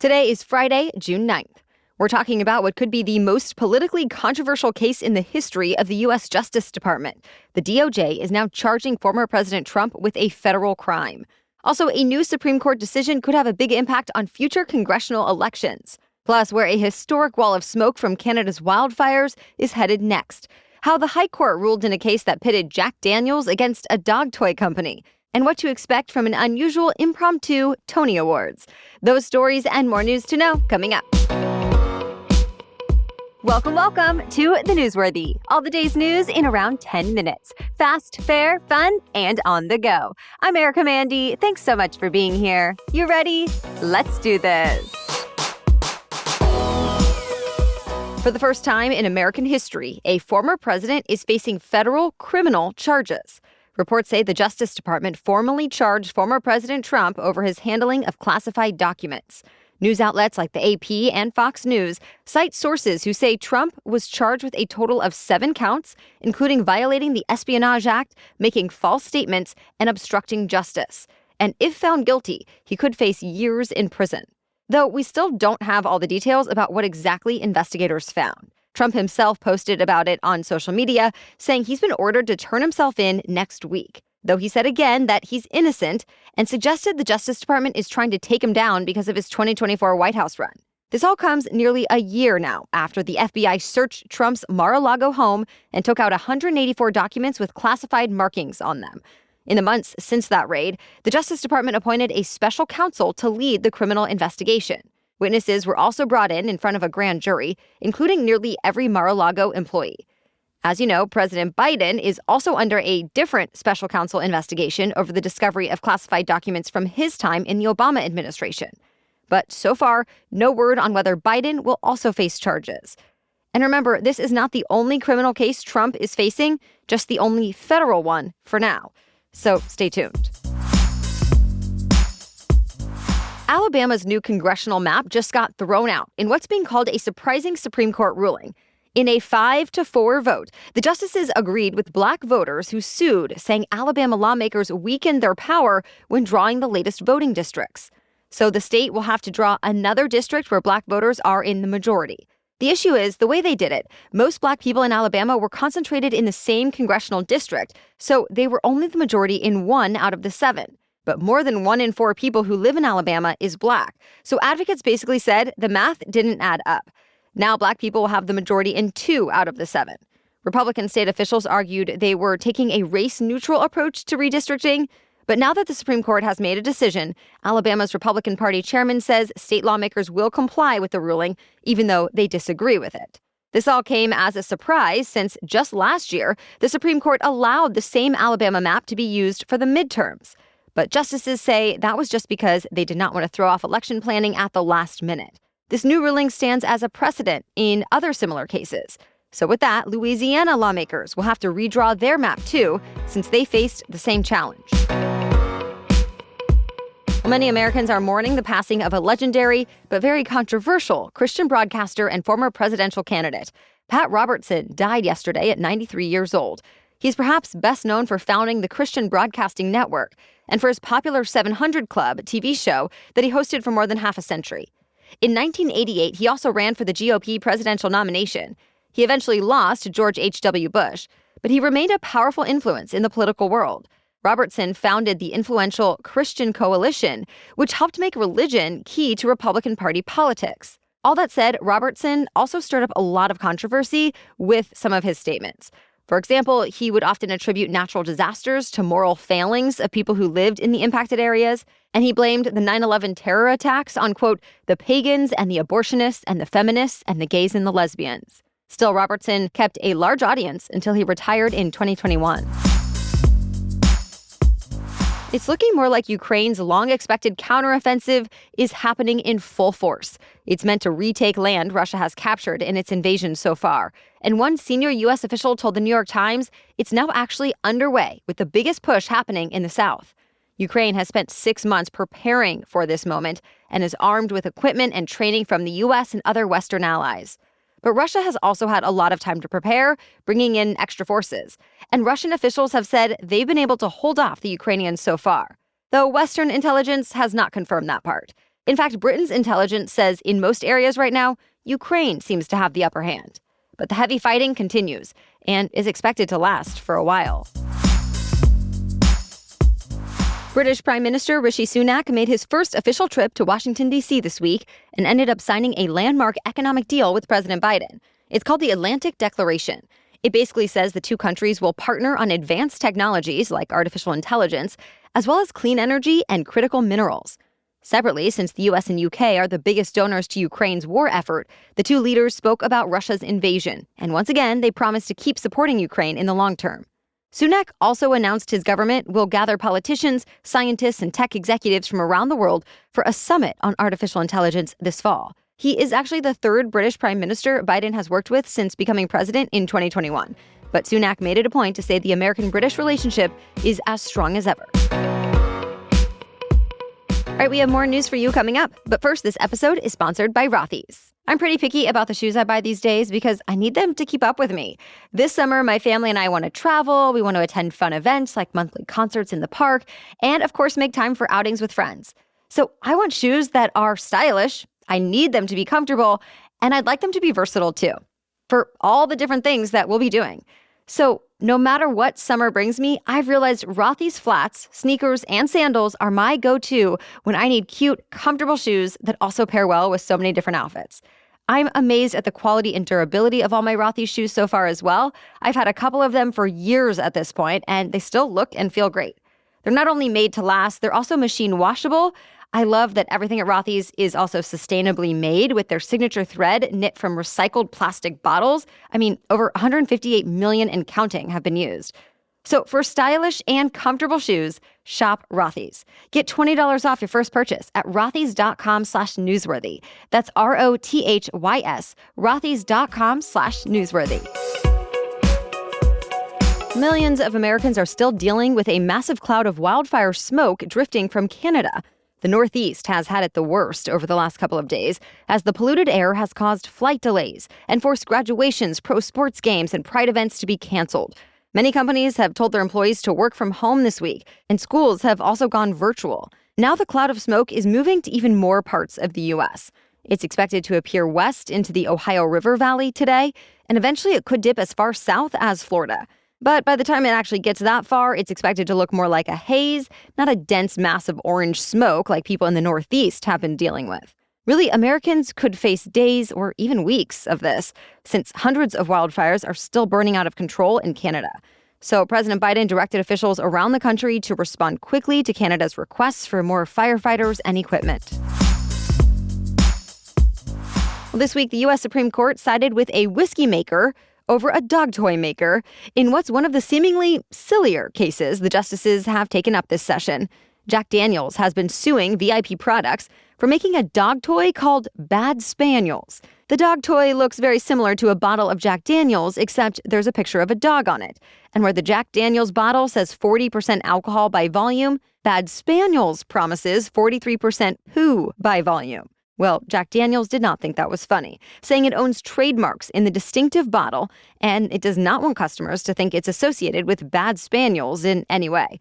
Today is Friday, June 9th. We're talking about what could be the most politically controversial case in the history of the U.S. Justice Department. The DOJ is now charging former President Trump with a federal crime. Also, a new Supreme Court decision could have a big impact on future congressional elections. Plus, where a historic wall of smoke from Canada's wildfires is headed next. How the High Court ruled in a case that pitted Jack Daniels against a dog toy company. And what to expect from an unusual impromptu Tony Awards. Those stories and more news to know coming up. Welcome to The Newsworthy. All the day's news in around 10 minutes. Fast, fair, fun, and on the go. I'm Erica Mandy. Thanks so much for being here. You ready? Let's do this. For the first time in American history, a former president is facing federal criminal charges. Reports say the Justice Department formally charged former President Trump over his handling of classified documents. News outlets like the AP and Fox News cite sources who say Trump was charged with a total of 7 counts, including violating the Espionage Act, making false statements, and obstructing justice. And if found guilty, he could face years in prison. Though we still don't have all the details about what exactly investigators found. Trump himself posted about it on social media, saying he's been ordered to turn himself in next week. Though he said again that he's innocent and suggested the Justice Department is trying to take him down because of his 2024 White House run. This all comes nearly a year now after the FBI searched Trump's Mar-a-Lago home and took out 184 documents with classified markings on them. In the months since that raid, the Justice Department appointed a special counsel to lead the criminal investigation. Witnesses were also brought in front of a grand jury, including nearly every Mar-a-Lago employee. As you know, President Biden is also under a different special counsel investigation over the discovery of classified documents from his time in the Obama administration. But so far, no word on whether Biden will also face charges. And remember, this is not the only criminal case Trump is facing, just the only federal one for now. So stay tuned. Alabama's new congressional map just got thrown out in what's being called a surprising Supreme Court ruling. In a 5-4 vote, the justices agreed with black voters who sued, saying Alabama lawmakers weakened their power when drawing the latest voting districts. So the state will have to draw another district where black voters are in the majority. The issue is, the way they did it, most black people in Alabama were concentrated in the same congressional district, so they were only the majority in 1 out of the 7. But more than 1 in 4 people who live in Alabama is black. So advocates basically said the math didn't add up. Now black people will have the majority in 2 out of the 7. Republican state officials argued they were taking a race-neutral approach to redistricting. But now that the Supreme Court has made a decision, Alabama's Republican Party chairman says state lawmakers will comply with the ruling, even though they disagree with it. This all came as a surprise since just last year, the Supreme Court allowed the same Alabama map to be used for the midterms. But justices say that was just because they did not want to throw off election planning at the last minute. This new ruling stands as a precedent in other similar cases. So with that, Louisiana lawmakers will have to redraw their map too, since they faced the same challenge. Many Americans are mourning the passing of a legendary but very controversial Christian broadcaster and former presidential candidate. Pat Robertson died yesterday at 93 years old. He's perhaps best known for founding the Christian Broadcasting Network and for his popular 700 Club TV show that he hosted for more than half a century. In 1988, he also ran for the GOP presidential nomination. He eventually lost to George H.W. Bush, but he remained a powerful influence in the political world. Robertson founded the influential Christian Coalition, which helped make religion key to Republican Party politics. All that said, Robertson also stirred up a lot of controversy with some of his statements. For example, he would often attribute natural disasters to moral failings of people who lived in the impacted areas, and he blamed the 9/11 terror attacks on, quote, the pagans and the abortionists and the feminists and the gays and the lesbians. Still, Robertson kept a large audience until he retired in 2021. It's looking more like Ukraine's long-expected counteroffensive is happening in full force. It's meant to retake land Russia has captured in its invasion so far. And one senior U.S. official told the New York Times it's now actually underway, with the biggest push happening in the south. Ukraine has spent 6 months preparing for this moment and is armed with equipment and training from the U.S. and other Western allies. But Russia has also had a lot of time to prepare, bringing in extra forces. And Russian officials have said they've been able to hold off the Ukrainians so far, though Western intelligence has not confirmed that part. In fact, Britain's intelligence says in most areas right now, Ukraine seems to have the upper hand. But the heavy fighting continues and is expected to last for a while. British Prime Minister Rishi Sunak made his first official trip to Washington, D.C. this week and ended up signing a landmark economic deal with President Biden. It's called the Atlantic Declaration. It basically says the two countries will partner on advanced technologies like artificial intelligence, as well as clean energy and critical minerals. Separately, since the U.S. and U.K. are the biggest donors to Ukraine's war effort, the two leaders spoke about Russia's invasion. And once again, they promised to keep supporting Ukraine in the long term. Sunak also announced his government will gather politicians, scientists, and tech executives from around the world for a summit on artificial intelligence this fall. He is actually the third British prime minister Biden has worked with since becoming president in 2021. But Sunak made it a point to say the American-British relationship is as strong as ever. All right, we have more news for you coming up. But first, this episode is sponsored by Rothy's. I'm pretty picky about the shoes I buy these days because I need them to keep up with me. This summer, my family and I want to travel. We want to attend fun events like monthly concerts in the park, and of course, make time for outings with friends. So I want shoes that are stylish. I need them to be comfortable, and I'd like them to be versatile too, for all the different things that we'll be doing. So no matter what summer brings me, I've realized Rothy's flats, sneakers, and sandals are my go-to when I need cute, comfortable shoes that also pair well with so many different outfits. I'm amazed at the quality and durability of all my Rothy's shoes so far as well. I've had a couple of them for years at this point, and they still look and feel great. They're not only made to last, they're also machine washable. I love that everything at Rothy's is also sustainably made with their signature thread knit from recycled plastic bottles. I mean, over 158 million and counting have been used. So for stylish and comfortable shoes, shop Rothy's. Get $20 off your first purchase at rothys.com/newsworthy. That's ROTHYS, rothys.com/newsworthy. Millions of Americans are still dealing with a massive cloud of wildfire smoke drifting from Canada. The Northeast has had it the worst over the last couple of days, as the polluted air has caused flight delays and forced graduations, pro sports games, and pride events to be canceled. Many companies have told their employees to work from home this week, and schools have also gone virtual. Now the cloud of smoke is moving to even more parts of the U.S. It's expected to appear west into the Ohio River Valley today, and eventually it could dip as far south as Florida. But by the time it actually gets that far, it's expected to look more like a haze, not a dense mass of orange smoke like people in the Northeast have been dealing with. Really, Americans could face days or even weeks of this, since hundreds of wildfires are still burning out of control in Canada. So President Biden directed officials around the country to respond quickly to Canada's requests for more firefighters and equipment. Well, this week, the U.S. Supreme Court sided with a whiskey maker over a dog toy maker in what's one of the seemingly sillier cases the justices have taken up this session. Jack Daniels has been suing VIP Products for making a dog toy called Bad Spaniels. The dog toy looks very similar to a bottle of Jack Daniels, except there's a picture of a dog on it. And where the Jack Daniels bottle says 40% alcohol by volume, Bad Spaniels promises 43% poo by volume. Well, Jack Daniels did not think that was funny, saying it owns trademarks in the distinctive bottle, and it does not want customers to think it's associated with Bad Spaniels in any way.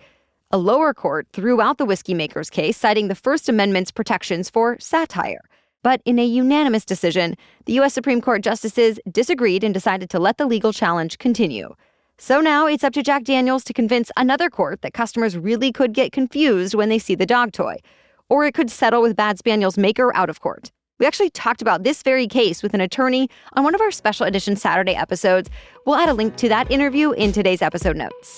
A lower court threw out the whiskey maker's case, citing the First Amendment's protections for satire. But in a unanimous decision, the U.S. Supreme Court justices disagreed and decided to let the legal challenge continue. So now it's up to Jack Daniels to convince another court that customers really could get confused when they see the dog toy. Or it could settle with Bad Spaniels maker out of court. We actually talked about this very case with an attorney on one of our special edition Saturday episodes. We'll add a link to that interview in today's episode notes.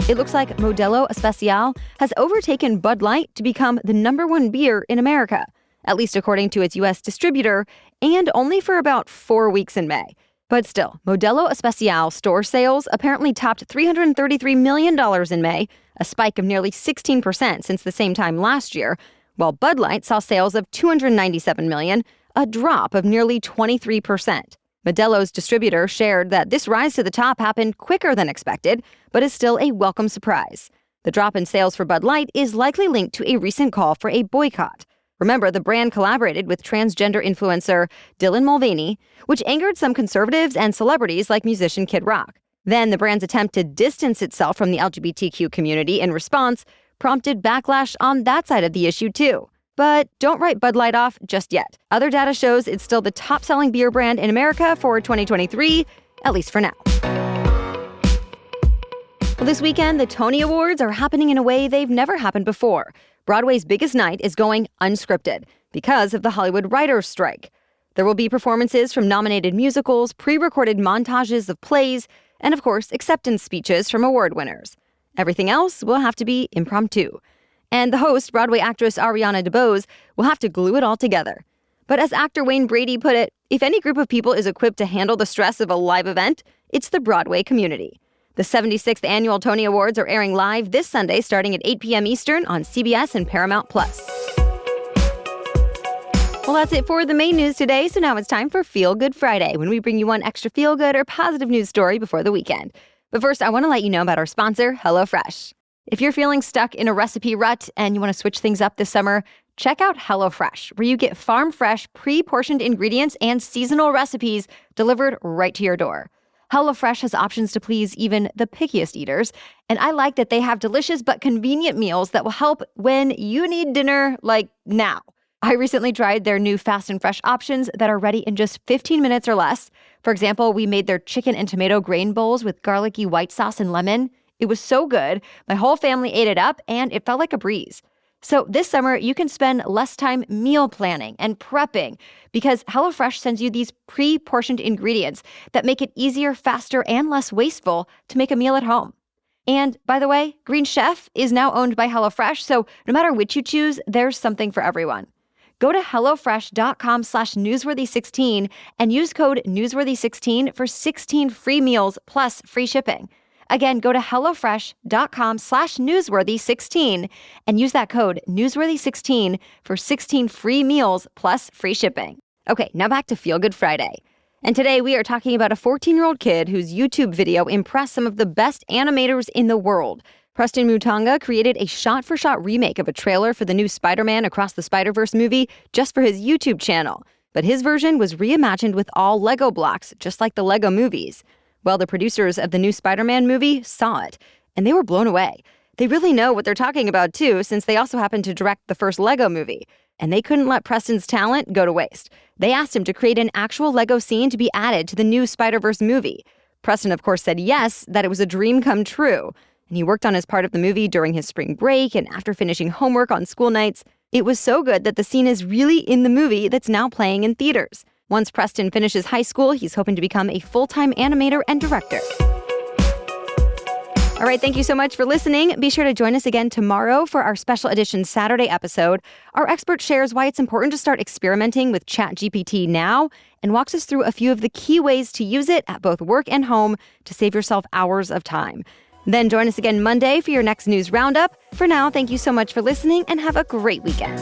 It looks like Modelo Especial has overtaken Bud Light to become the #1 beer in America, at least according to its U.S. distributor, and only for about 4 weeks in May. But still, Modelo Especial store sales apparently topped $333 million in May, a spike of nearly 16% since the same time last year, while Bud Light saw sales of $297 million, a drop of nearly 23%. Modelo's distributor shared that this rise to the top happened quicker than expected, but is still a welcome surprise. The drop in sales for Bud Light is likely linked to a recent call for a boycott. Remember, the brand collaborated with transgender influencer Dylan Mulvaney, which angered some conservatives and celebrities like musician Kid Rock. Then the brand's attempt to distance itself from the LGBTQ community in response prompted backlash on that side of the issue too. But don't write Bud Light off just yet. Other data shows it's still the top-selling beer brand in America for 2023, at least for now. Well, this weekend, the Tony Awards are happening in a way they've never happened before. Broadway's biggest night is going unscripted because of the Hollywood writers' strike. There will be performances from nominated musicals, pre-recorded montages of plays, and of course, acceptance speeches from award winners. Everything else will have to be impromptu. And the host, Broadway actress Ariana DeBose, will have to glue it all together. But as actor Wayne Brady put it, if any group of people is equipped to handle the stress of a live event, it's the Broadway community. The 76th Annual Tony Awards are airing live this Sunday starting at 8 p.m. Eastern on CBS and Paramount+. Well, that's it for the main news today, so now it's time for Feel Good Friday, when we bring you one extra feel-good or positive news story before the weekend. But first, I want to let you know about our sponsor, HelloFresh. If you're feeling stuck in a recipe rut and you want to switch things up this summer, check out HelloFresh, where you get farm-fresh, pre-portioned ingredients and seasonal recipes delivered right to your door. HelloFresh has options to please even the pickiest eaters, and I like that they have delicious but convenient meals that will help when you need dinner, like now. I recently tried their new fast and fresh options that are ready in just 15 minutes or less. For example, we made their chicken and tomato grain bowls with garlicky white sauce and lemon. It was so good. My whole family ate it up, and it felt like a breeze. So this summer, you can spend less time meal planning and prepping because HelloFresh sends you these pre-portioned ingredients that make it easier, faster, and less wasteful to make a meal at home. And by the way, Green Chef is now owned by HelloFresh, so no matter which you choose, there's something for everyone. Go to HelloFresh.com/newsworthy16 and use code newsworthy16 for 16 free meals plus free shipping. Again, go to HelloFresh.com/newsworthy16 and use that code newsworthy16 for 16 free meals plus free shipping. Okay, now back to Feel Good Friday. And today we are talking about a 14-year-old kid whose YouTube video impressed some of the best animators in the world. Preston Mutonga created a shot-for-shot remake of a trailer for the new Spider-Man Across the Spider-Verse movie just for his YouTube channel. But his version was reimagined with all Lego blocks, just like the Lego movies. Well, the producers of the new Spider-Man movie saw it, and they were blown away. They really know what they're talking about, too, since they also happened to direct the first Lego movie. And they couldn't let Preston's talent go to waste. They asked him to create an actual Lego scene to be added to the new Spider-Verse movie. Preston, of course, said yes, that it was a dream come true. And he worked on his part of the movie during his spring break and after finishing homework on school nights. It was so good that the scene is really in the movie that's now playing in theaters. Once Preston finishes high school, he's hoping to become a full-time animator and director. All right, thank you so much for listening. Be sure to join us again tomorrow for our special edition Saturday episode. Our expert shares why it's important to start experimenting with ChatGPT now and walks us through a few of the key ways to use it at both work and home to save yourself hours of time. Then join us again Monday for your next news roundup. For now, thank you so much for listening and have a great weekend.